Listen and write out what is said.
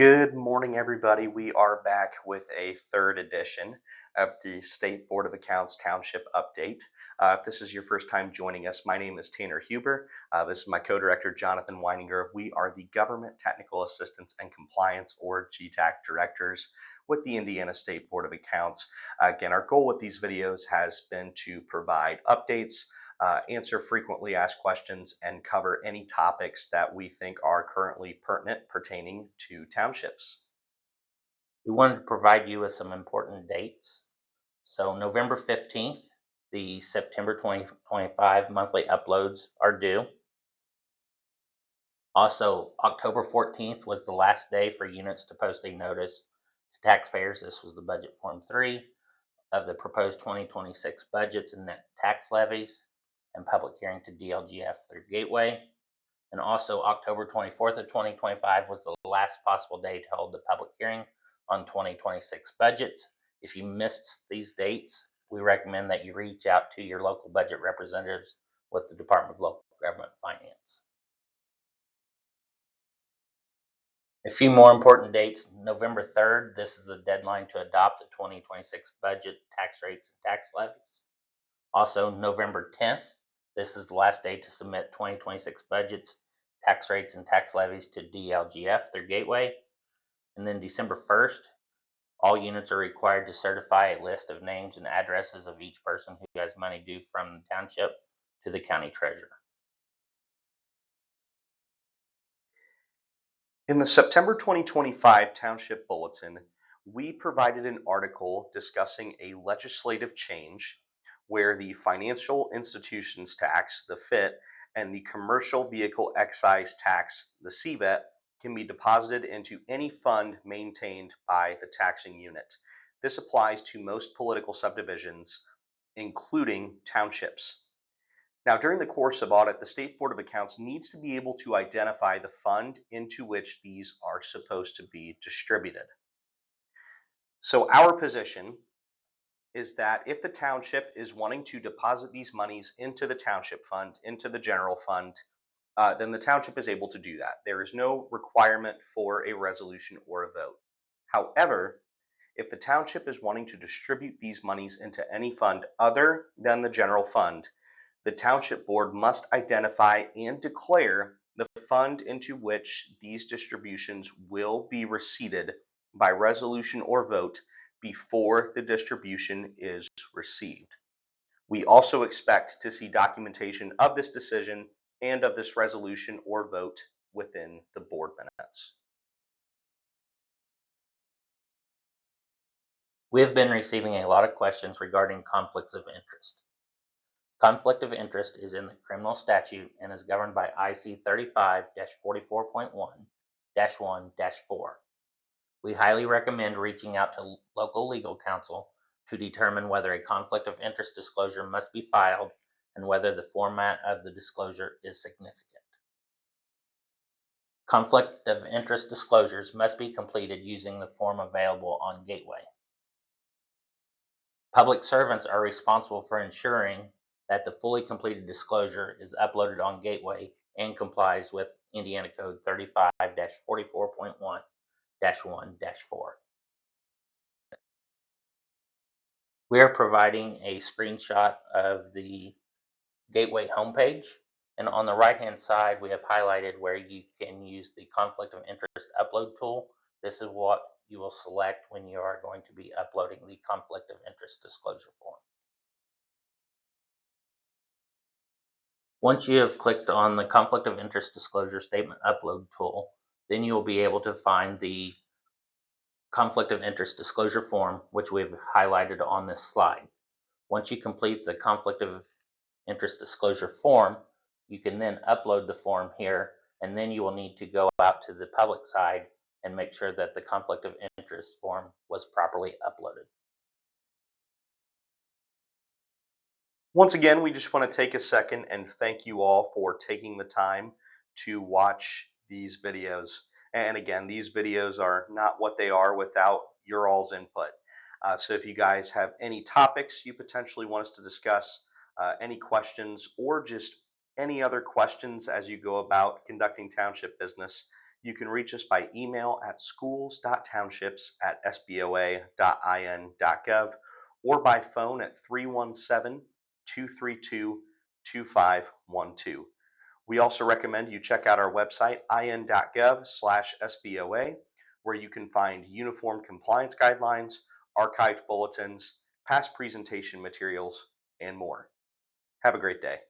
Good morning, everybody. We are back with a third edition of the State Board of Accounts Township Update. If this is your first time joining us, my name is Tanner Huber. This is my co-director, Jonathan Weininger. We are the Government Technical Assistance and Compliance, or GTAC, directors with the Indiana State Board of Accounts. Again, our goal with these videos has been to provide updates, answer frequently asked questions, and cover any topics that we think are currently pertinent pertaining to townships. We wanted to provide you with some important dates. So November 15th, the September 2025 monthly uploads are due. Also, October 14th was the last day for units to post a notice to taxpayers. This was the Budget Form 3 of the proposed 2026 budgets and net tax levies and public hearing to DLGF through Gateway. And also October 24th of 2025 was the last possible day to hold the public hearing on 2026 budgets. If you missed these dates, we recommend that you reach out to your local budget representatives with the Department of Local Government Finance. A few more important dates. November 3rd, this is the deadline to adopt the 2026 budget, tax rates, and tax levies. Also, November 10th, this is the last day to submit 2026 budgets, tax rates, and tax levies to DLGF through Gateway. And then December 1st, all units are required to certify a list of names and addresses of each person who has money due from the township to the county treasurer. In the September 2025 Township Bulletin, we provided an article discussing a legislative change where the Financial Institutions Tax, the FIT, and the Commercial Vehicle Excise Tax, the CVET, can be deposited into any fund maintained by the taxing unit. This applies to most political subdivisions, including townships. Now, during the course of audit, the State Board of Accounts needs to be able to identify the fund into which these are supposed to be distributed. So our position is that if the township is wanting to deposit these monies into the township fund, into the general fund, then the township is able to do that. There is no requirement for a resolution or a vote. However, if the township is wanting to distribute these monies into any fund other than the general fund, the township board must identify and declare the fund into which these distributions will be receipted by resolution or vote before the distribution is received. We also expect to see documentation of this decision and of this resolution or vote within the board minutes. We have been receiving a lot of questions regarding conflicts of interest. Conflict of interest is in the criminal statute and is governed by IC 35-44.1-1-4. We highly recommend reaching out to local legal counsel to determine whether a conflict of interest disclosure must be filed and whether the format of the disclosure is significant. Conflict of interest disclosures must be completed using the form available on Gateway. Public servants are responsible for ensuring that the fully completed disclosure is uploaded on Gateway and complies with Indiana Code 35-44.1-1-4. We are providing a screenshot of the Gateway homepage, and on the right hand side we have highlighted where you can use the conflict of interest upload tool. This is what you will select when you are going to be uploading the conflict of interest disclosure form. Once you have clicked on the conflict of interest disclosure statement upload tool, then you will be able to find the conflict of interest disclosure form, which we've highlighted on this slide. Once you complete the conflict of interest disclosure form, you can then upload the form here, and then you will need to go out to the public side and make sure that the conflict of interest form was properly uploaded. Once again, we just want to take a second and thank you all for taking the time to watch these videos. And again, these videos are not what they are without your all's input. So if you guys have any topics you potentially want us to discuss, any questions, or just any other questions as you go about conducting township business, You can reach us by email at schools.townships@sboa.in.gov or by phone at 317-232-2512. We also recommend you check out our website, in.gov/SBOA, where you can find uniform compliance guidelines, archived bulletins, past presentation materials, and more. Have a great day.